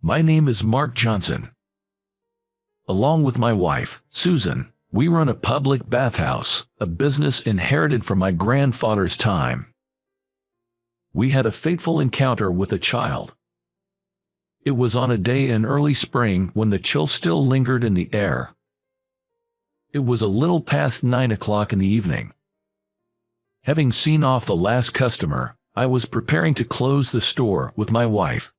My name is Mark Johnson. Along with my wife, Susan, we run a public bathhouse, a business inherited from my grandfather's time. We had a fateful encounter with a child. It was on a day in early spring when the chill still lingered in the air. It was a little past 9 o'clock in the evening. Having seen off the last customer, I was preparing to close the store with my wife.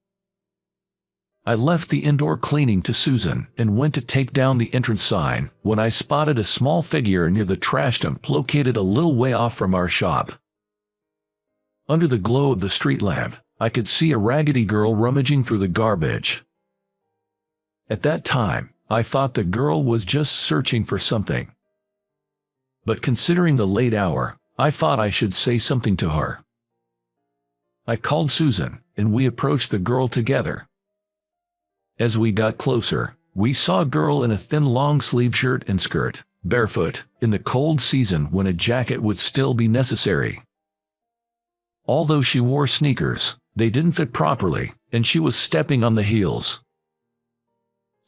I left the indoor cleaning to Susan and went to take down the entrance sign when I spotted a small figure near the trash dump located a little way off from our shop. Under the glow of the street lamp, I could see a raggedy girl rummaging through the garbage. At that time, I thought the girl was just searching for something. But considering the late hour, I thought I should say something to her. I called Susan, and we approached the girl together. As we got closer, we saw a girl in a thin long-sleeved shirt and skirt, barefoot, in the cold season when a jacket would still be necessary. Although she wore sneakers, they didn't fit properly, and she was stepping on the heels.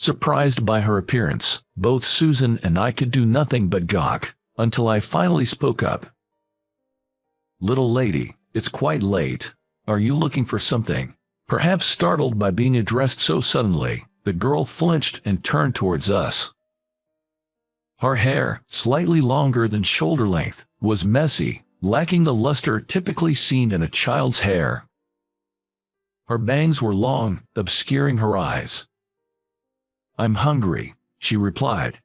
Surprised by her appearance, both Susan and I could do nothing but gawk, until I finally spoke up. "Little lady, it's quite late. Are you looking for something?" Perhaps startled by being addressed so suddenly, the girl flinched and turned towards us. Her hair, slightly longer than shoulder length, was messy, lacking the luster typically seen in a child's hair. Her bangs were long, obscuring her eyes. "I'm hungry," she replied.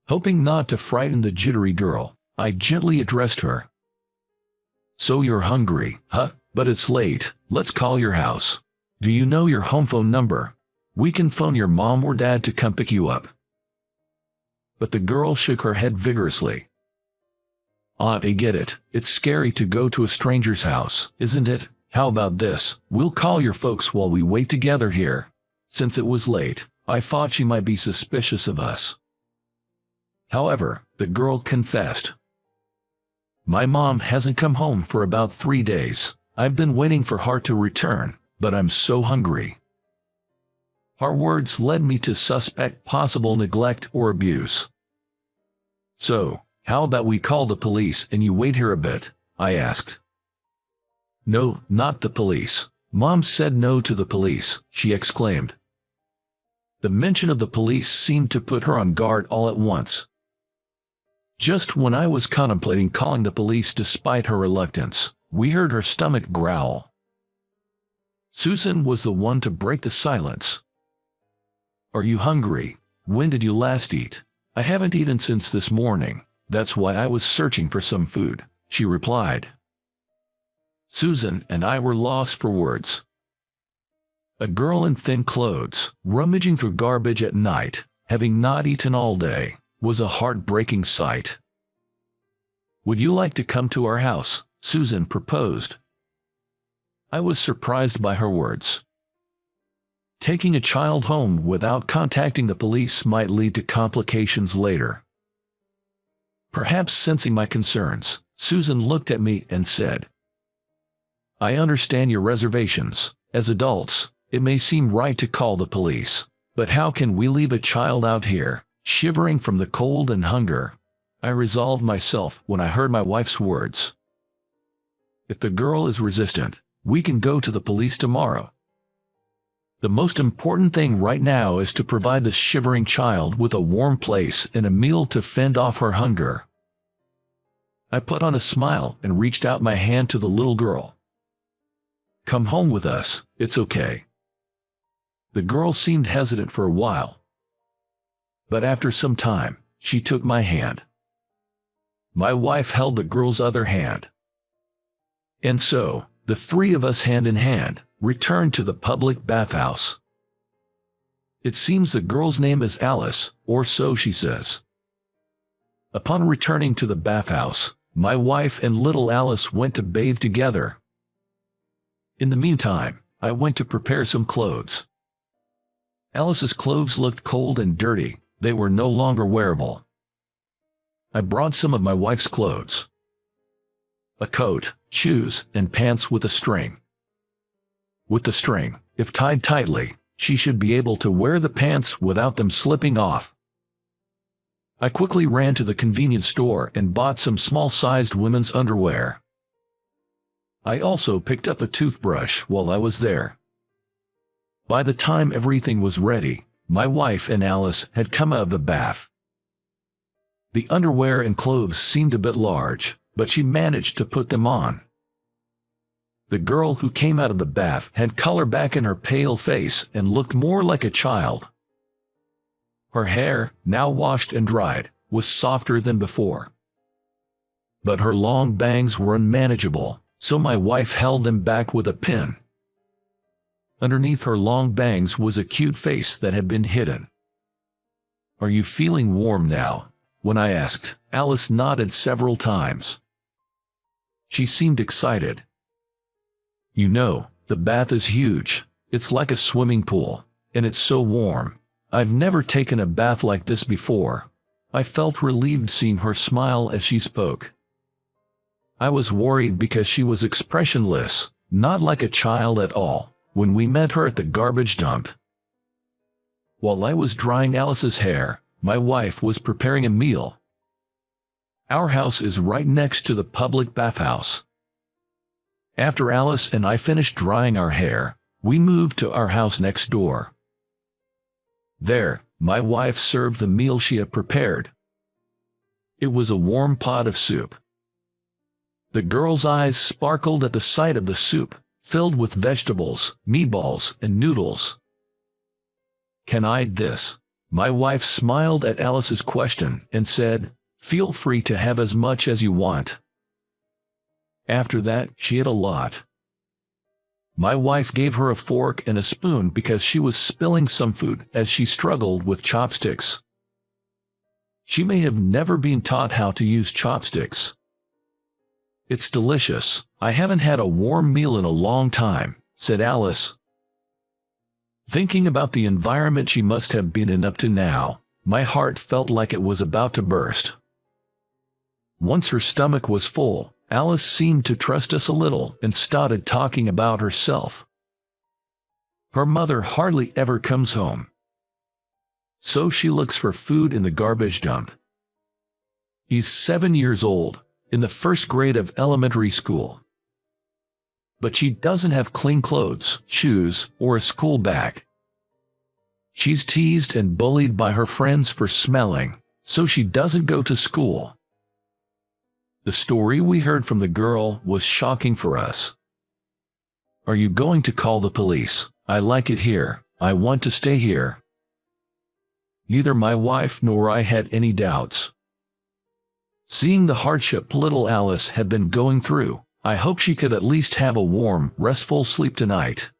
Hoping not to frighten the jittery girl, I gently addressed her. "So you're hungry, huh? But it's late. Let's call your house. Do you know your home phone number? We can phone your mom or dad to come pick you up." But the girl shook her head vigorously. "I get it. It's scary to go to a stranger's house, isn't it? How about this? We'll call your folks while we wait together here." Since it was late, I thought she might be suspicious of us. However, the girl confessed. "My mom hasn't come home for about 3 days. I've been waiting for her to return, but I'm so hungry." Her words led me to suspect possible neglect or abuse. "So, how about we call the police and you wait here a bit?" I asked. "No, not the police. Mom said no to the police," she exclaimed. The mention of the police seemed to put her on guard all at once. Just when I was contemplating calling the police despite her reluctance, we heard her stomach growl. Susan was the one to break the silence. "Are you hungry? When did you last eat?" "I haven't eaten since this morning. That's why I was searching for some food," she replied. Susan and I were lost for words. A girl in thin clothes, rummaging through garbage at night, having not eaten all day, was a heartbreaking sight. "Would you like to come to our house?" Susan proposed. I was surprised by her words. Taking a child home without contacting the police might lead to complications later. Perhaps sensing my concerns, Susan looked at me and said, "I understand your reservations. As adults, it may seem right to call the police, but how can we leave a child out here, shivering from the cold and hunger?" I resolved myself when I heard my wife's words. "If the girl is resistant, we can go to the police tomorrow. The most important thing right now is to provide the shivering child with a warm place and a meal to fend off her hunger." I put on a smile and reached out my hand to the little girl. "Come home with us, it's okay." The girl seemed hesitant for a while. But after some time, she took my hand. My wife held the girl's other hand. And so, the three of us hand in hand, returned to the public bathhouse. It seems the girl's name is Alice, or so she says. Upon returning to the bathhouse, my wife and little Alice went to bathe together. In the meantime, I went to prepare some clothes. Alice's clothes looked cold and dirty, they were no longer wearable. I brought some of my wife's clothes. A coat, shoes, and pants with a string. With the string, if tied tightly, She should be able to wear the pants without them slipping off. I quickly ran to the convenience store and bought some small-sized women's underwear. I also picked up a toothbrush while I was there. By the time everything was ready, my wife and Alice had come out of the bath. The underwear and clothes seemed a bit large, but she managed to put them on. The girl who came out of the bath had color back in her pale face and looked more like a child. Her hair, now washed and dried, was softer than before. But her long bangs were unmanageable, so my wife held them back with a pin. Underneath her long bangs was a cute face that had been hidden. "Are you feeling warm now?" When I asked, Alice nodded several times. She seemed excited. "You know, the bath is huge. It's like a swimming pool, and it's so warm. I've never taken a bath like this before." I felt relieved seeing her smile as she spoke. I was worried because she was expressionless, not like a child at all, when we met her at the garbage dump. While I was drying Alice's hair, my wife was preparing a meal. Our house is right next to the public bathhouse. After Alice and I finished drying our hair, we moved to our house next door. There, my wife served the meal she had prepared. It was a warm pot of soup. The girl's eyes sparkled at the sight of the soup, filled with vegetables, meatballs, and noodles. "Can I eat this?" My wife smiled at Alice's question and said, "Feel free to have as much as you want." After that, she ate a lot. My wife gave her a fork and a spoon because she was spilling some food as she struggled with chopsticks. She may have never been taught how to use chopsticks. "It's delicious. I haven't had a warm meal in a long time," said Alice. Thinking about the environment she must have been in up to now, my heart felt like it was about to burst. Once her stomach was full, Alice seemed to trust us a little and started talking about herself. Her mother hardly ever comes home, so she looks for food in the garbage dump. He's 7 years old, in the first grade of elementary school. But she doesn't have clean clothes, shoes, or a school bag. She's teased and bullied by her friends for smelling, so she doesn't go to school. The story we heard from the girl was shocking for us. "Are you going to call the police? I like it here. I want to stay here." Neither my wife nor I had any doubts. Seeing the hardship little Alice had been going through, I hoped she could at least have a warm, restful sleep tonight.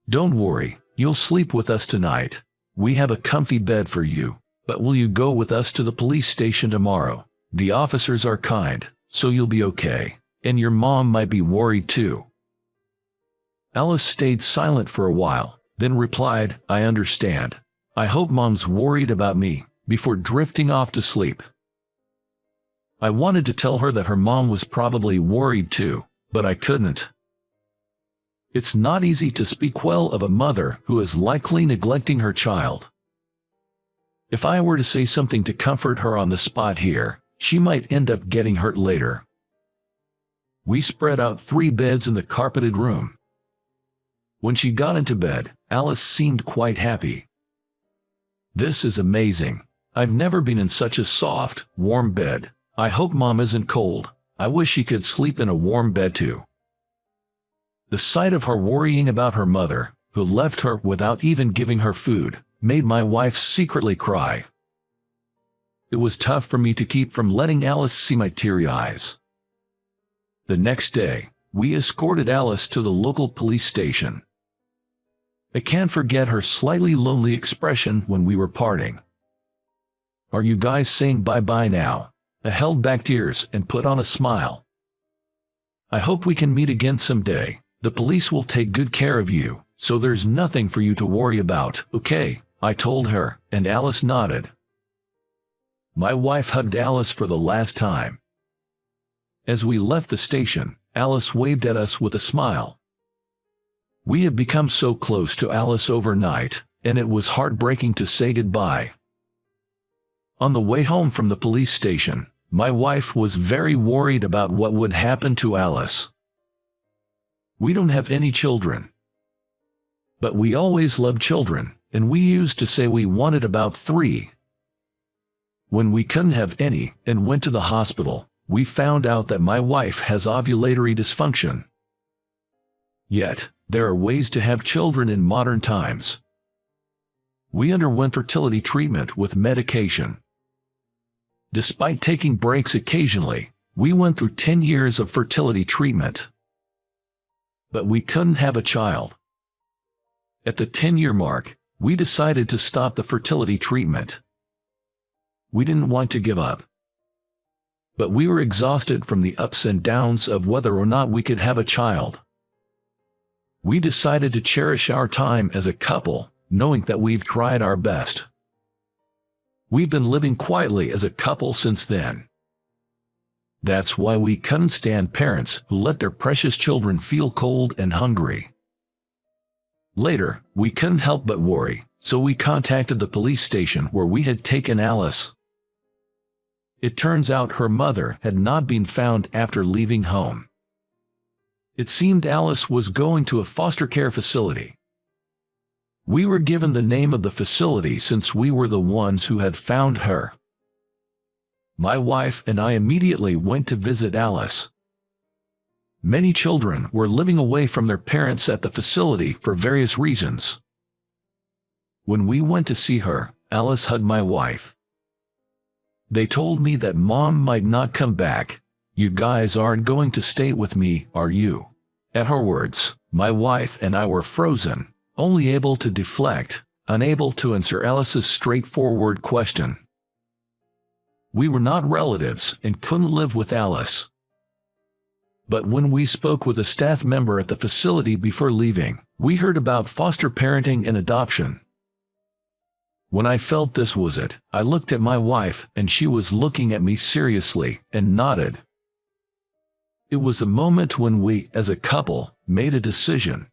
"Don't worry, you'll sleep with us tonight. We have a comfy bed for you, but will you go with us to the police station tomorrow? The officers are kind, so you'll be okay, and your mom might be worried too." Alice stayed silent for a while, then replied, "I understand. I hope Mom's worried about me," before drifting off to sleep. I wanted to tell her that her mom was probably worried too, but I couldn't. It's not easy to speak well of a mother who is likely neglecting her child. If I were to say something to comfort her on the spot here, she might end up getting hurt later. We spread out 3 beds in the carpeted room. When she got into bed, Alice seemed quite happy. "This is amazing. I've never been in such a soft, warm bed. I hope Mom isn't cold. I wish she could sleep in a warm bed too." The sight of her worrying about her mother, who left her without even giving her food, made my wife secretly cry. It was tough for me to keep from letting Alice see my teary eyes. The next day, we escorted Alice to the local police station. I can't forget her slightly lonely expression when we were parting. "Are you guys saying bye-bye now?" I held back tears and put on a smile. "I hope we can meet again someday. The police will take good care of you, so there's nothing for you to worry about, okay?" I told her, and Alice nodded. My wife hugged Alice for the last time. As we left the station, Alice waved at us with a smile. We had become so close to Alice overnight, and it was heartbreaking to say goodbye. On the way home from the police station, my wife was very worried about what would happen to Alice. We don't have any children. But we always loved children, and we used to say we wanted about 3. When we couldn't have any and went to the hospital, we found out that my wife has ovulatory dysfunction. Yet, there are ways to have children in modern times. We underwent fertility treatment with medication. Despite taking breaks occasionally, we went through 10 years of fertility treatment. But we couldn't have a child. At the 10-year mark, we decided to stop the fertility treatment. We didn't want to give up. But we were exhausted from the ups and downs of whether or not we could have a child. We decided to cherish our time as a couple, knowing that we've tried our best. We've been living quietly as a couple since then. That's why we couldn't stand parents who let their precious children feel cold and hungry. Later, we couldn't help but worry, so we contacted the police station where we had taken Alice. It turns out her mother had not been found after leaving home. It seemed Alice was going to a foster care facility. We were given the name of the facility since we were the ones who had found her. My wife and I immediately went to visit Alice. Many children were living away from their parents at the facility for various reasons. When we went to see her, Alice hugged my wife. They told me that Mom might not come back. "You guys aren't going to stay with me, are you?" At her words, my wife and I were frozen, only able to deflect, unable to answer Alice's straightforward question. We were not relatives and couldn't live with Alice. But when we spoke with a staff member at the facility before leaving, we heard about foster parenting and adoption. When I felt this was it, I looked at my wife and she was looking at me seriously and nodded. It was a moment when we, as a couple, made a decision.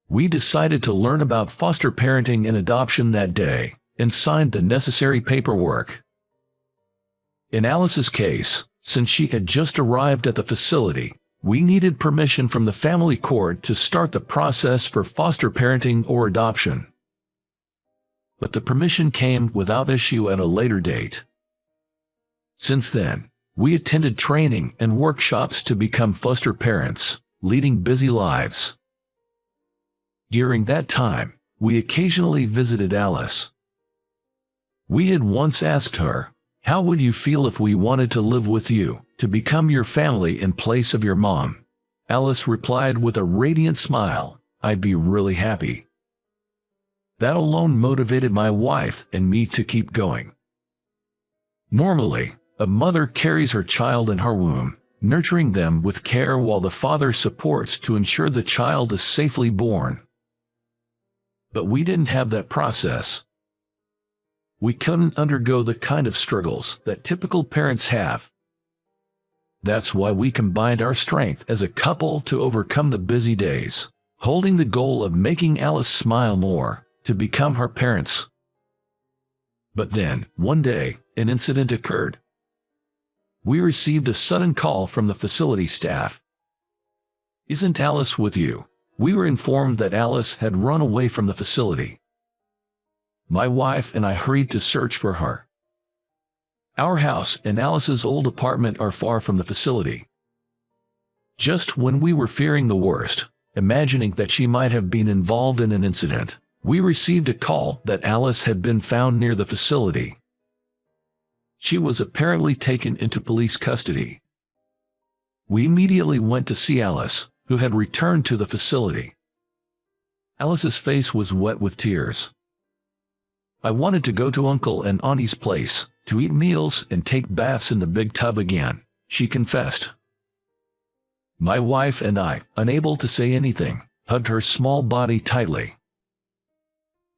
We decided to learn about foster parenting and adoption that day, and signed the necessary paperwork. In Alice's case, since she had just arrived at the facility, we needed permission from the family court to start the process for foster parenting or adoption. But the permission came without issue at a later date. Since then, we attended training and workshops to become foster parents, leading busy lives. During that time, we occasionally visited Alice. We had once asked her, "How would you feel if we wanted to live with you, to become your family in place of your mom?" Alice replied with a radiant smile, "I'd be really happy." That alone motivated my wife and me to keep going. Normally, a mother carries her child in her womb, nurturing them with care while the father supports to ensure the child is safely born. But we didn't have that process. We couldn't undergo the kind of struggles that typical parents have. That's why we combined our strength as a couple to overcome the busy days, holding the goal of making Alice smile more, to become her parents. But then, one day, an incident occurred. We received a sudden call from the facility staff. "Isn't Alice with you?" We were informed that Alice had run away from the facility. My wife and I hurried to search for her. Our house and Alice's old apartment are far from the facility. Just when we were fearing the worst, imagining that she might have been involved in an incident, we received a call that Alice had been found near the facility. She was apparently taken into police custody. We immediately went to see Alice, who had returned to the facility. Alice's face was wet with tears. "I wanted to go to Uncle and Auntie's place, to eat meals and take baths in the big tub again," she confessed. My wife and I, unable to say anything, hugged her small body tightly.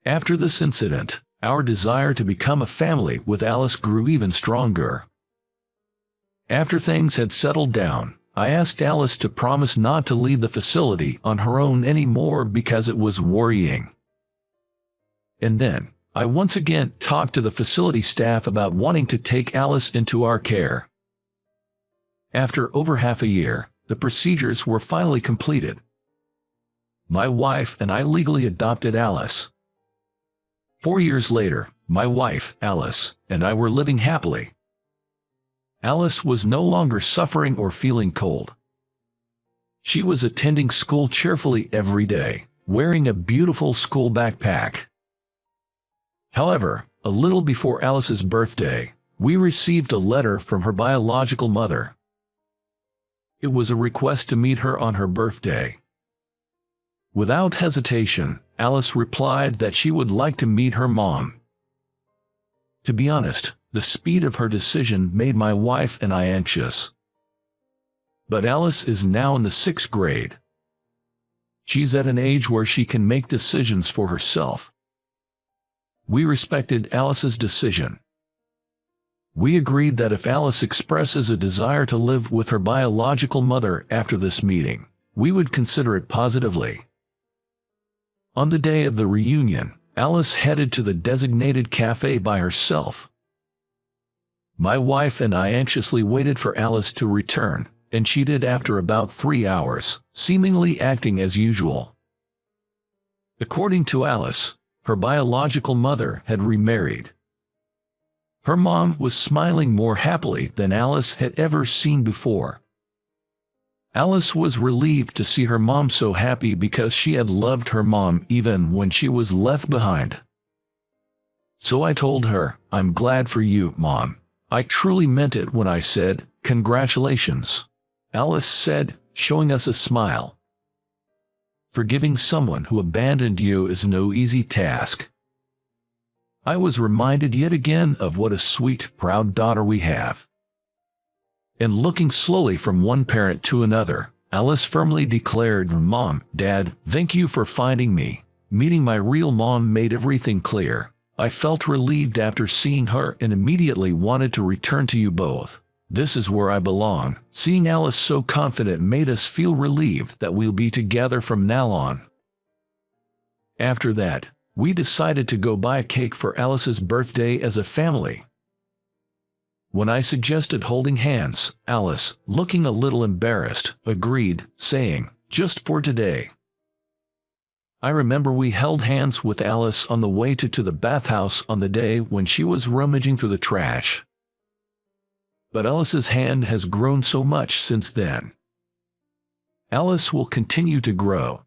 After this incident, our desire to become a family with Alice grew even stronger. After things had settled down, I asked Alice to promise not to leave the facility on her own anymore because it was worrying. And then, I once again talked to the facility staff about wanting to take Alice into our care. After over half a year, the procedures were finally completed. My wife and I legally adopted Alice. 4 years later, my wife, Alice, and I were living happily. Alice was no longer suffering or feeling cold. She was attending school cheerfully every day, wearing a beautiful school backpack. However, a little before Alice's birthday, we received a letter from her biological mother. It was a request to meet her on her birthday. Without hesitation, Alice replied that she would like to meet her mom. To be honest, the speed of her decision made my wife and I anxious. But Alice is now in the 6th grade. She's at an age where she can make decisions for herself. We respected Alice's decision. We agreed that if Alice expresses a desire to live with her biological mother after this meeting, we would consider it positively. On the day of the reunion, Alice headed to the designated cafe by herself. My wife and I anxiously waited for Alice to return, and she did after about 3 hours, seemingly acting as usual. According to Alice, her biological mother had remarried. Her mom was smiling more happily than Alice had ever seen before. Alice was relieved to see her mom so happy because she had loved her mom even when she was left behind. So I told her, "I'm glad for you, Mom. I truly meant it when I said, 'Congratulations.'" Alice said, showing us a smile. Forgiving someone who abandoned you is no easy task. I was reminded yet again of what a sweet, proud daughter we have. And looking slowly from one parent to another, Alice firmly declared, "Mom, Dad, thank you for finding me. Meeting my real mom made everything clear. I felt relieved after seeing her and immediately wanted to return to you both. This is where I belong." Seeing Alice so confident made us feel relieved that we'll be together from now on. After that, we decided to go buy a cake for Alice's birthday as a family. When I suggested holding hands, Alice, looking a little embarrassed, agreed, saying, "Just for today." I remember we held hands with Alice on the way to the bathhouse on the day when she was rummaging through the trash. But Alice's hand has grown so much since then. Alice will continue to grow.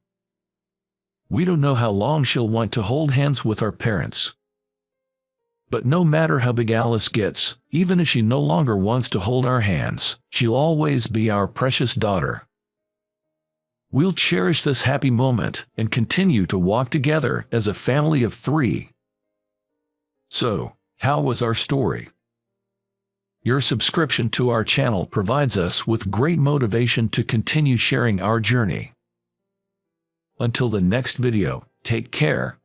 We don't know how long she'll want to hold hands with our parents. But no matter how big Alice gets, even if she no longer wants to hold our hands, she'll always be our precious daughter. We'll cherish this happy moment and continue to walk together as a family of 3. So, how was our story? Your subscription to our channel provides us with great motivation to continue sharing our journey. Until the next video, take care.